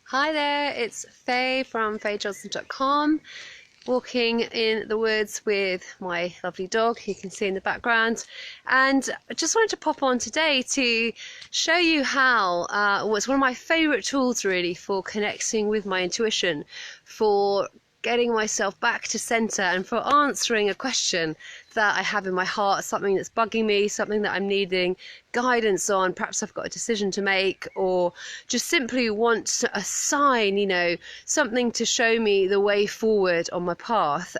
Hi there, it's Faye from Johnstone.com, walking in the woods with my lovely dog, you can see in the background. And I just wanted to pop on today to show you how, it's one of my favourite tools really for connecting with my intuition, for getting myself back to centre and for answering a question that I have in my heart, something that's bugging me, something that I'm needing guidance on. Perhaps I've got a decision to make, or just simply want a sign, something to show me the way forward on my path.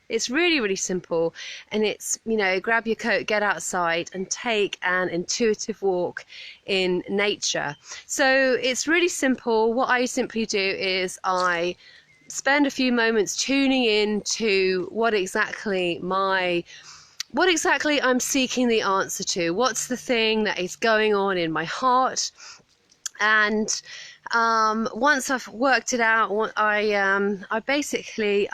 It's really, really simple, and it's, grab your coat, get outside and take an intuitive walk in nature. So it's really simple. What I simply do is I spend a few moments tuning in to what exactly I'm seeking the answer to. What's the thing that is going on in my heart? And once I've worked it out, I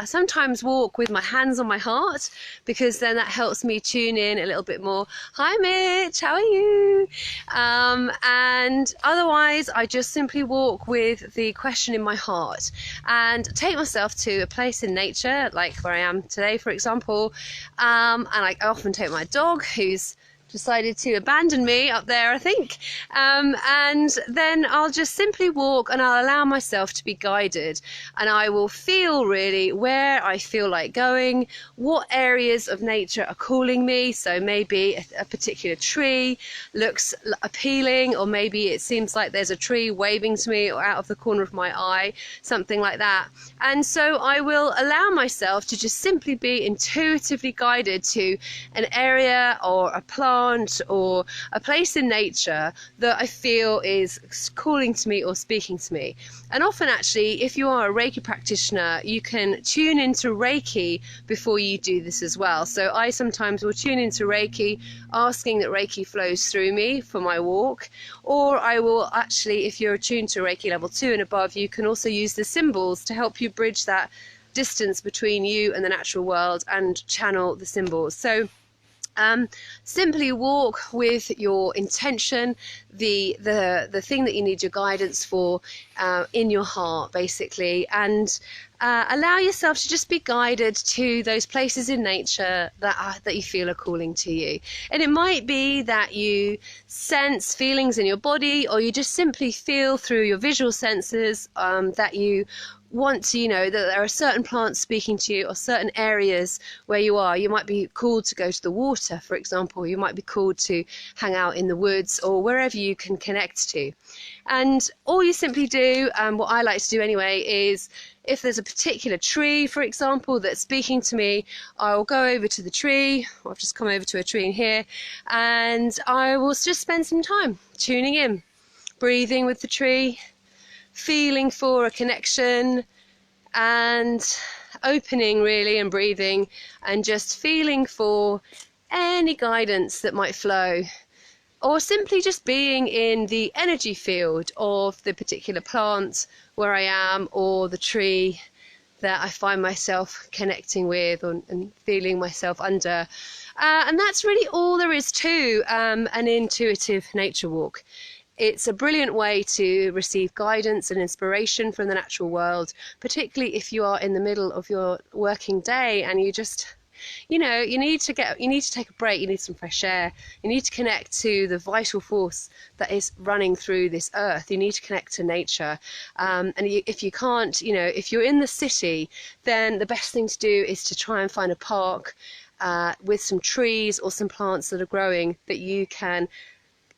sometimes walk with my hands on my heart, because then that helps me tune in a little bit more. Hi Mitch, how are you? And otherwise I just simply walk with the question in my heart and take myself to a place in nature, like where I am today, for example. And I often take my dog, who's decided to abandon me up there, I think, and then I'll just simply walk and I'll allow myself to be guided, and I will feel really where I feel like going, what areas of nature are calling me. So maybe a particular tree looks appealing, or maybe it seems like there's a tree waving to me or out of the corner of my eye, something like that. And so I will allow myself to just simply be intuitively guided to an area or a plant or a place in nature that I feel is calling to me or speaking to me. And often, actually, if you are a Reiki practitioner, you can tune into Reiki before you do this as well. So I sometimes will tune into Reiki, asking that Reiki flows through me for my walk. Or I will actually, if you're attuned to Reiki level 2 and above, you can also use the symbols to help you bridge that distance between you and the natural world and channel the symbols. So simply walk with your intention, the thing that you need your guidance for, in your heart, basically, and allow yourself to just be guided to those places in nature that you feel are calling to you. And it might be that you sense feelings in your body, or you just simply feel through your visual senses that you want to, that there are certain plants speaking to you, or certain areas where you are. You might be called to go to the water, for example. You might be called to hang out in the woods, or wherever you can connect to. And all you simply do, what I like to do anyway, is if there's a particular tree, for example, that's speaking to me, I'll go over to the tree. I've just come over to a tree in here, and I will just spend some time tuning in, breathing with the tree, feeling for a connection, and opening really and breathing, and just feeling for any guidance that might flow, or simply just being in the energy field of the particular plant where I am, or the tree that I find myself connecting with and feeling myself under. And that's really all there is to an intuitive nature walk. It's a brilliant way to receive guidance and inspiration from the natural world, particularly if you are in the middle of your working day and you just, you need to take a break, you need some fresh air, you need to connect to the vital force that is running through this earth, you need to connect to nature. And if you can't, if you're in the city, then the best thing to do is to try and find a park with some trees or some plants that are growing that you can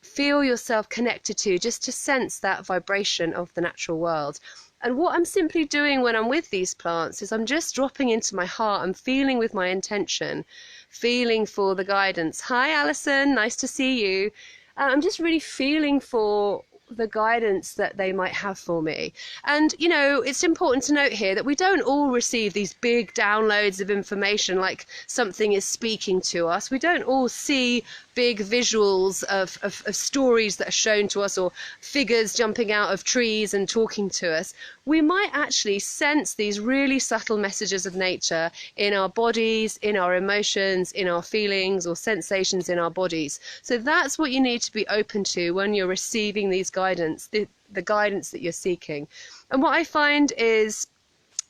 feel yourself connected to, just to sense that vibration of the natural world. And what I'm simply doing when I'm with these plants is I'm just dropping into my heart and feeling with my intention, feeling for the guidance. Hi Alison, nice to see you. I'm just really feeling for the guidance that they might have for me. And it's important to note here that we don't all receive these big downloads of information like something is speaking to us. We don't all see big visuals of stories that are shown to us, or figures jumping out of trees and talking to us. We might actually sense these really subtle messages of nature in our bodies, in our emotions, in our feelings or sensations in our bodies. So that's what you need to be open to when you're receiving these guidance, the guidance that you're seeking. And what I find is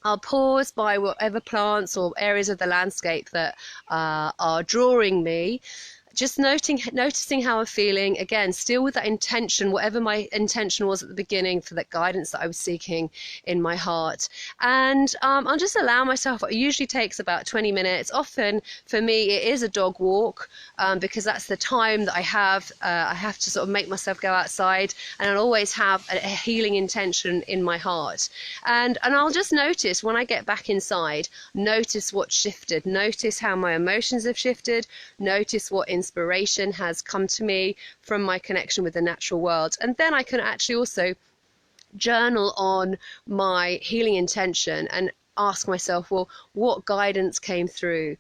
I'll pause by whatever plants or areas of the landscape that are drawing me, just noticing how I'm feeling, again, still with that intention, whatever my intention was at the beginning for that guidance that I was seeking in my heart. And I'll just allow myself, it usually takes about 20 minutes. Often for me, it is a dog walk, because that's the time that I have to sort of make myself go outside, and I'll always have a healing intention in my heart. And I'll just notice when I get back inside, notice what shifted, notice how my emotions have shifted, notice what inspiration has come to me from my connection with the natural world. And then I can actually also journal on my healing intention and ask myself, well, what guidance came through?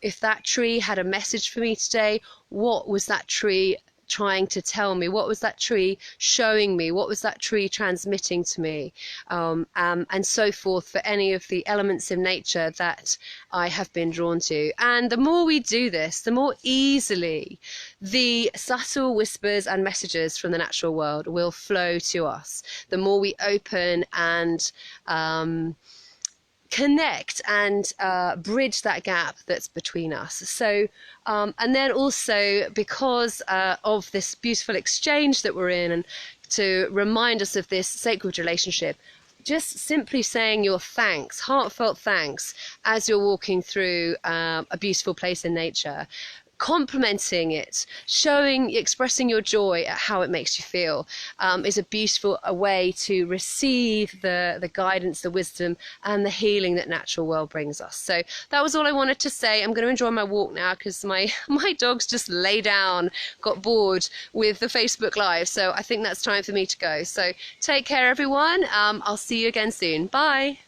If that tree had a message for me today, what was that tree trying to tell me? What was that tree showing me? What was that tree transmitting to me? And so forth, for any of the elements in nature that I have been drawn to. And the more we do this, the more easily the subtle whispers and messages from the natural world will flow to us. The more we open and connect and bridge that gap that's between us. So, and then also because of this beautiful exchange that we're in, and to remind us of this sacred relationship, just simply saying your thanks, heartfelt thanks, as you're walking through a beautiful place in nature, complimenting it, expressing your joy at how it makes you feel, is a beautiful way to receive the guidance, the wisdom, and the healing that natural world brings us. So that was all I wanted to say. I'm going to enjoy my walk now because my dogs just lay down, got bored with the Facebook Live. So I think that's time for me to go. So take care, everyone. I'll see you again soon. Bye.